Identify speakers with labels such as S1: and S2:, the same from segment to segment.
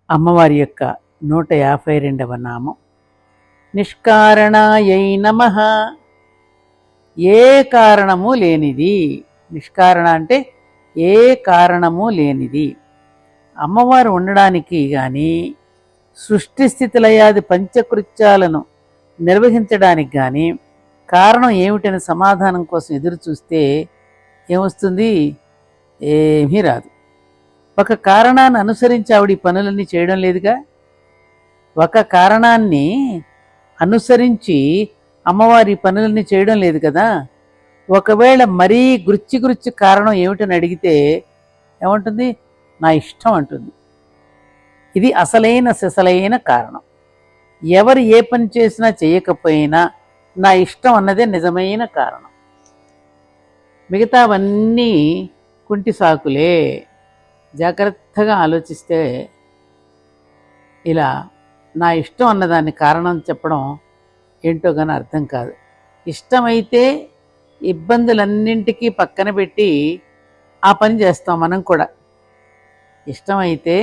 S1: అమ్మవారి యొక్క 152వ నామం నిష్కారణాయై నమః. ఏ కారణము లేనిది. నిష్కారణ అంటే ఏ కారణము లేనిది. అమ్మవారు ఉండడానికి కానీ సృష్టి స్థితి లయాది పంచకృత్యాలను నిర్వహించడానికి కానీ కారణం ఏమిటని సమాధానం కోసం ఎదురు చూస్తే ఏమొస్తుంది? ఏమీ రాదు. ఒక కారణాన్ని అనుసరించి ఆవిడ ఈ పనులన్నీ చేయడం లేదుగా. ఒక కారణాన్ని అనుసరించి అమ్మవారి పనులన్నీ చేయడం లేదు కదా. ఒకవేళ మరీ గుచ్చి కారణం ఏమిటని అడిగితే ఏమంటుంది? నా ఇష్టం అంటుంది. ఇది అసలైన సిసలైన కారణం. ఎవరు ఏ పని చేసినా చేయకపోయినా నా ఇష్టం అన్నదే నిజమైన కారణం. మిగతావన్నీ కుంటి సాకులే. జాగ్రత్తగా ఆలోచిస్తే ఇలా నా ఇష్టం అన్నదాన్ని కారణం చెప్పడం ఏంటో కానీ అర్థం కాదు. ఇష్టమైతే ఇబ్బందులన్నింటికీ పక్కన పెట్టి ఆ పని చేస్తాం. మనం కూడా ఇష్టమైతే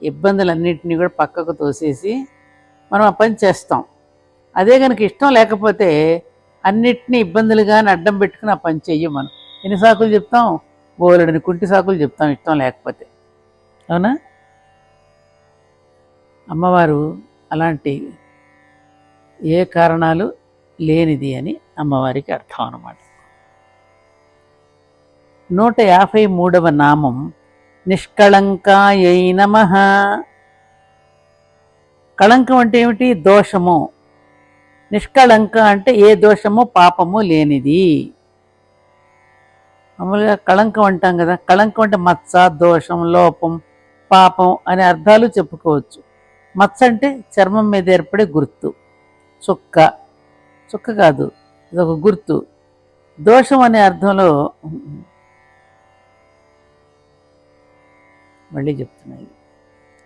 S1: ఇబ్బందులన్నింటినీ కూడా పక్కకు తోసేసి మనం ఆ పని చేస్తాం. అదే కనుక ఇష్టం లేకపోతే అన్నిటినీ ఇబ్బందులుగానే అడ్డం పెట్టుకుని ఆ పని చెయ్యం. మనం ఎన్ని సాకులు చెప్తాం? బోలెడని కుంటి సాకులు చెప్తాం ఇష్టం లేకపోతే. అవునా? అమ్మవారు అలాంటి ఏ కారణాలు లేనిది అని అమ్మవారికి అర్థం అన్నమాట. 153వ నామం నిష్కళంకాయై నమః. కళంకం అంటే ఏమిటి? దోషము. నిష్కళంక అంటే ఏ దోషము పాపము లేనిది. మామూలుగా కళంకం అంటాం కదా. కళంకం అంటే మచ్చ, దోషం, లోపం, పాపం అనే అర్థాలు చెప్పుకోవచ్చు. మచ్చ అంటే చర్మం మీద ఏర్పడే గుర్తు. చుక్క, చుక్క కాదు, ఇదొక గుర్తు. దోషం అనే అర్థంలో మళ్ళీ చెప్తున్నాయి.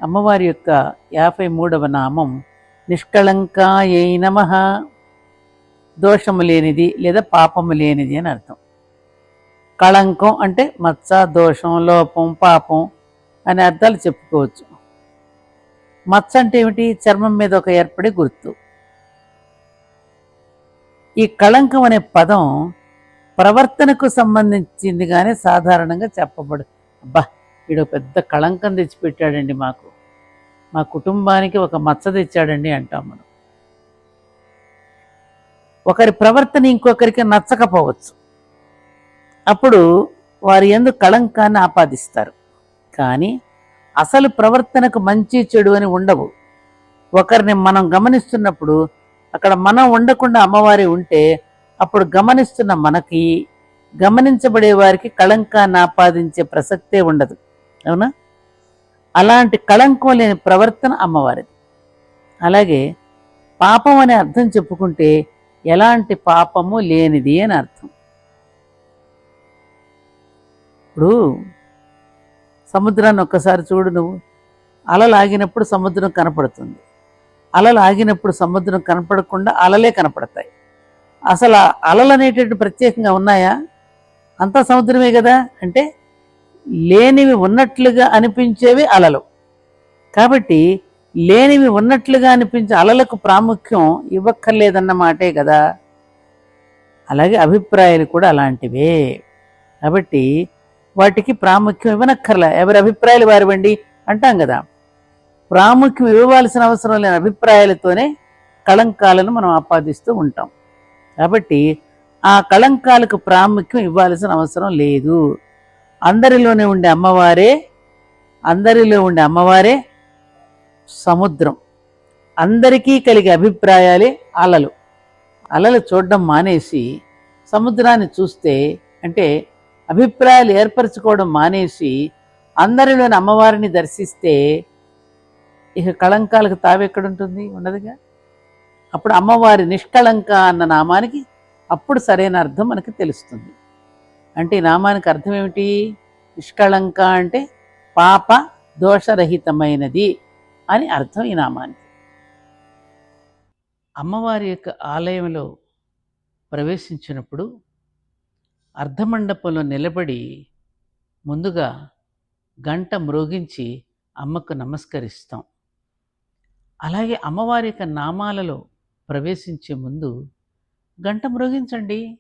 S1: అమ్మవారి యొక్క 53వ నామం నిష్కళంకాయై నమః. దోషము లేనిది లేదా పాపము లేనిది అని అర్థం. కళంకం అంటే మచ్చ, దోషం, లోపం, పాపం అనే అర్థాలు చెప్పుకోవచ్చు. మచ్చ అంటే ఏమిటి? చర్మం మీద ఒక ఏర్పడే గుర్తు. ఈ కళంకం అనే పదం ప్రవర్తనకు సంబంధించింది కానీ సాధారణంగా చెప్పబడు. అబ్బా, వీడు పెద్ద కళంకం తెచ్చిపెట్టాడండి, మా కుటుంబానికి ఒక మచ్చ తెచ్చాడండి అంటాం మనం. ఒకరి ప్రవర్తన ఇంకొకరికి నచ్చకపోవచ్చు. అప్పుడు వారి యందు కళంకాన్ని ఆపాదిస్తారు. కానీ అసలు ప్రవర్తనకు మంచి చెడు అని ఉండవు. ఒకరిని మనం గమనిస్తున్నప్పుడు అక్కడ మనం ఉండకుండా అమ్మవారి ఉంటే అప్పుడు గమనిస్తున్న మనకి, గమనించబడే వారికి కళంకాన్ని ఆపాదించే ప్రసక్తే ఉండదు. అవునా? అలాంటి కళంకం లేని ప్రవర్తన అమ్మవారిది. అలాగే పాపం అనే అర్థం చెప్పుకుంటే ఎలాంటి పాపము లేనిది అని అర్థం. ఇప్పుడు సముద్రాన్ని ఒక్కసారి చూడు నువ్వు. అలలు ఆగినప్పుడు సముద్రం కనపడుతుంది. అలలు ఆగినప్పుడు సముద్రం కనపడకుండా అలలే కనపడతాయి. అసలు అలలు అనేటటువంటి ప్రత్యేకంగా ఉన్నాయా? అంతా సముద్రమే కదా. అంటే లేనివి ఉన్నట్లుగా అనిపించేవి అలలు. కాబట్టి లేనివి ఉన్నట్లుగా అనిపించే అలలకు ప్రాముఖ్యం ఇవ్వక్కర్లేదన్నమాటే కదా. అలాగే అభిప్రాయాలు కూడా అలాంటివే. కాబట్టి వాటికి ప్రాముఖ్యం ఇవ్వనక్కర్లే. ఎవరి అభిప్రాయాలు వారివ్వండి అంటాం కదా. ప్రాముఖ్యం ఇవ్వవలసిన అవసరం లేని అభిప్రాయాలతోనే కళంకాలను మనం ఆపాదిస్తూ ఉంటాం. కాబట్టి ఆ కళంకాలకు ప్రాముఖ్యం ఇవ్వాల్సిన అవసరం లేదు. అందరిలో ఉండే అమ్మవారే సముద్రం. అందరికీ కలిగే అభిప్రాయాలే అలలు. అలలు చూడడం మానేసి సముద్రాన్ని చూస్తే, అంటే అభిప్రాయాలు ఏర్పరచుకోవడం మానేసి అందరిలోని అమ్మవారిని దర్శిస్తే ఇక కళంకాలకు తావెక్కడుంటుంది? ఉండదుగా. అప్పుడు అమ్మవారి నిష్కళంక అన్న నామానికి అప్పుడు సరైన అర్థం మనకి తెలుస్తుంది. అంటే ఈ నామానికి అర్థం ఏమిటి? నిష్కళంక అంటే పాప దోషరహితమైనది అని అర్థం ఈ నామానికి. అమ్మవారి యొక్క ఆలయంలో ప్రవేశించినప్పుడు అర్ధమండపంలో నిలబడి ముందుగా గంట మ్రోగించి అమ్మకు నమస్కరిస్తాం. అలాగే అమ్మవారి యొక్క నామాలలో ప్రవేశించే ముందు గంట మ్రోగించండి.